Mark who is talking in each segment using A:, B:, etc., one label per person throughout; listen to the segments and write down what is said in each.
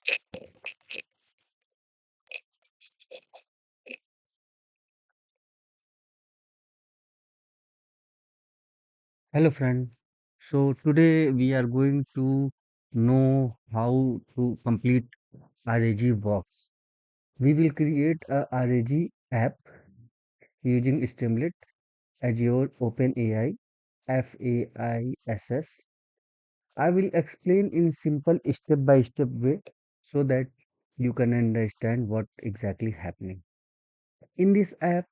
A: Hello, friend. So today we are going to know how to complete RAG works. We will create a RAG app using Streamlit, Azure OpenAI, FAISS. I will explain in simple step-by-step way so that you can understand what exactly happening. In this app,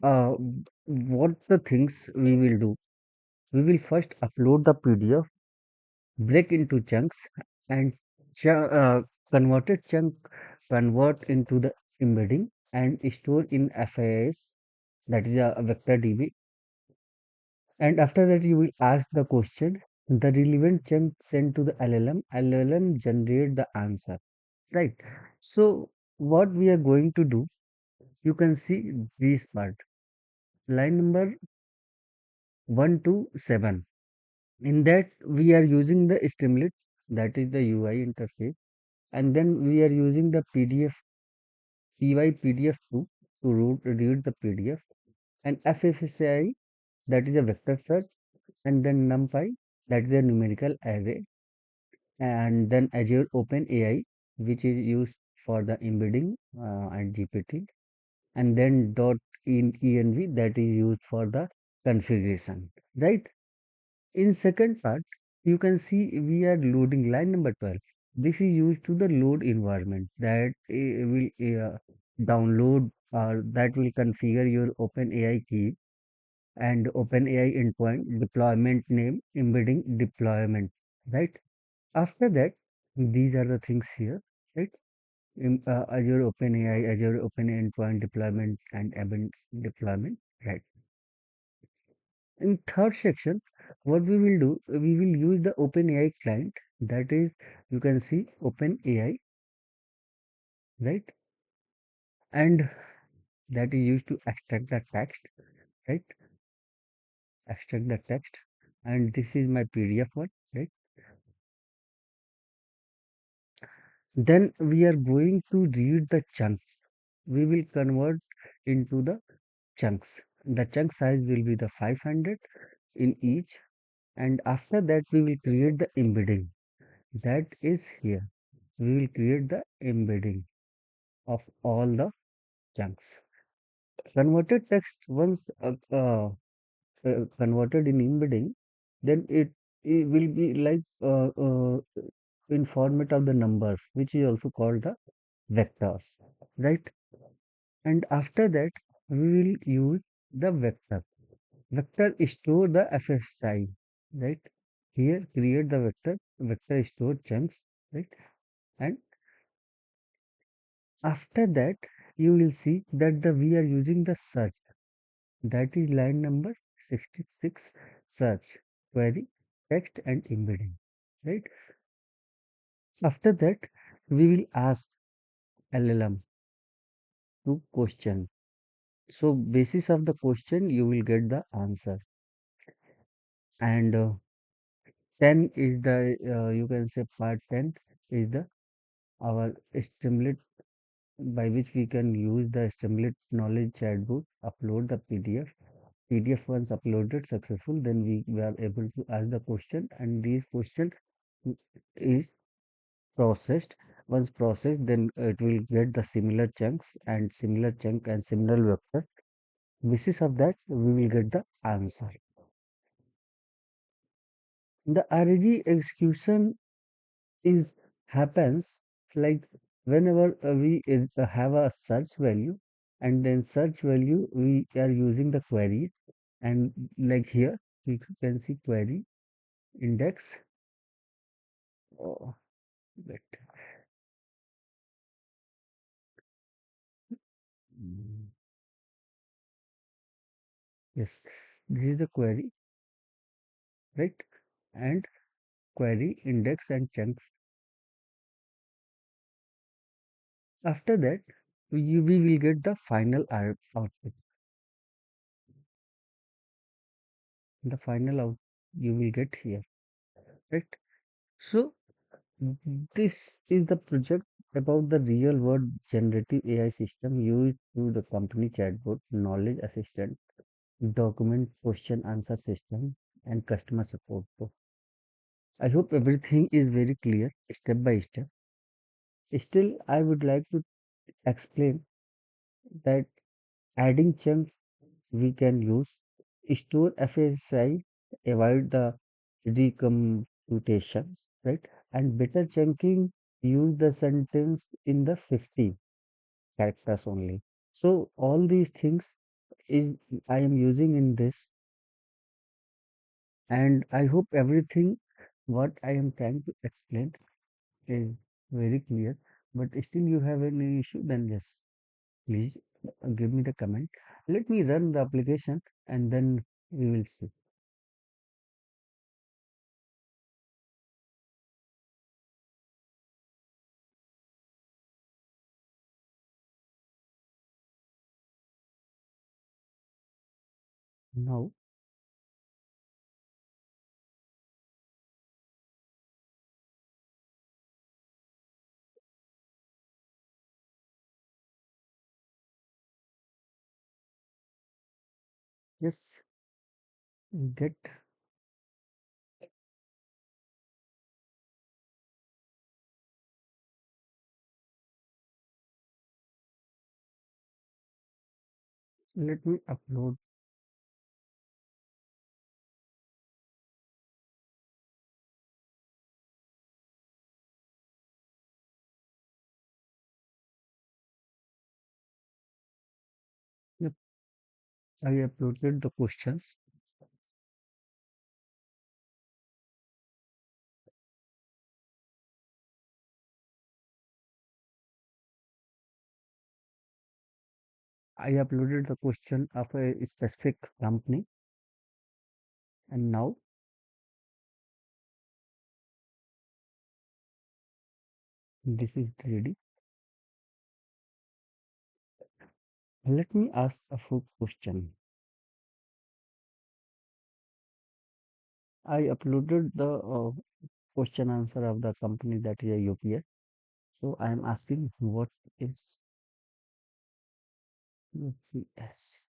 A: what the things we will do? We will first upload the PDF, break into chunks, and ch- converted chunk convert into the embedding and store in FAIS, that is a vector DB. And after that, you will ask the question, the relevant chunk sent to the LLM generate the answer, right? So what we are going to do, you can see this part, line number 1 to 7. In that, we are using the Streamlit, that is the UI interface, and then we are using the PDF PY PDF2 to read the PDF, and FFSI, that is a vector search, and then NumPy, that is a numerical array, and then Azure OpenAI, which is used for the embedding and GPT, and then dot in env, that is used for the configuration, right? In second part, you can see we are loading line number 12. This is used to the load environment that will download or that will configure your OpenAI key and OpenAI endpoint deployment name embedding deployment, right? After that, these are the things here, right? Azure OpenAI, Azure OpenAI endpoint deployment and embedding deployment, right? In third section, what we will do, we will use the OpenAI client. That is, you can see OpenAI, right? And that is used to extract the text, right? Extract the text. And this is my PDF one, right? Then we are going to read the chunks. We will convert into the chunks. The chunk size will be the 500 in each. And after that, we will create the embedding. That is here. We will create the embedding of all the chunks. Converted text once converted in embedding, then it will be like in format of the numbers, which is also called the vectors, right? And after that, we will use the vector. Vector store the FSI, right? Here, create the vector. Vector store chunks, right? And after that, you will see that we are using the search. That is line number 66, search, query, text and embedding, right? After that, we will ask LLM to question. So basis of the question, you will get the answer. And 10 is the, you can say part 10 is the our stimulate by which we can use the stimulate knowledge chatbot, upload the PDF once uploaded successful, then we are able to ask the question, and these question is processed. Once processed, then it will get the similar chunks and similar chunk and similar vector. Basis of that, we will get the answer. The RAG execution is happens like whenever we have a search value, and then search value we are using the query, and like here you can see query index. Oh, wait. Mm, yes, this is the query, right? And query index and chunks. After that, we will get the final output. The final out you will get here, right? So This is the project about the real world generative AI system used to the company chatbot, knowledge assistant, document question answer system, and customer support. So I hope everything is very clear step by step. Still, I would like to explain that adding chunks we can use store FSI, avoid the recomputations, right? And better chunking, use the sentence in the 50 characters only. So all these things is I am using in this, and I hope everything what I am trying to explain is very clear. But still you have any issue, then yes, please give me the comment. Let me run the application and then we will see. Now, yes, get, let me upload. Yep, I uploaded the questions. I uploaded the question of a specific company, and now this is ready. Let me ask a full question. I uploaded the question answer of the company that is a UPS. So I am asking what is UPS?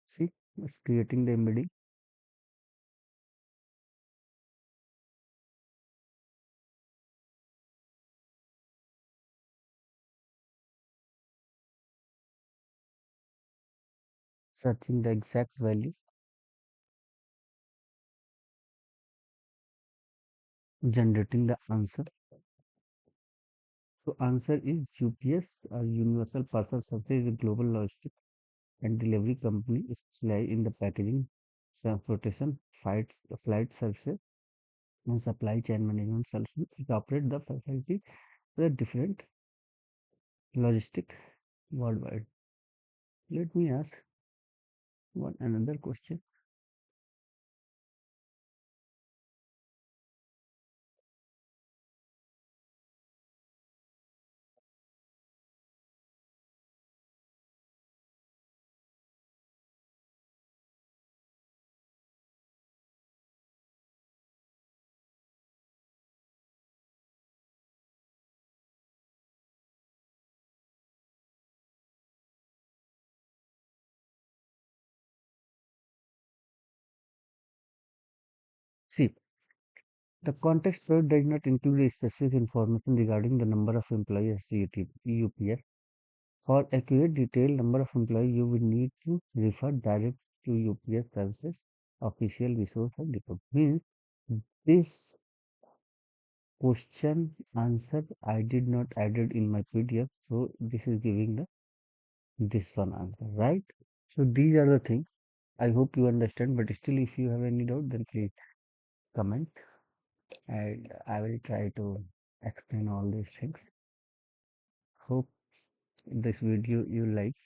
A: See, it's creating the embedding, searching the exact value, generating the answer. So answer is UPS, a Universal Parcel Service, is a global logistics and delivery company specialized in the packaging, transportation, flight services, and supply chain management solutions. It operates the facility with different logistic worldwide. Let me ask one another question. See, the context provided does not include a specific information regarding the number of employees at UPS. For accurate detail number of employees, you will need to refer direct to UPS services official resource and report. Means this question answer I did not added in my PDF, so this is giving the this one answer, right? So these are the things. I hope you understand, but still, if you have any doubt, then please comment, and I will try to explain all these things. Hope this video you like,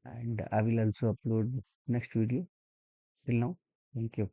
A: and I will also upload next video. Till now, thank you.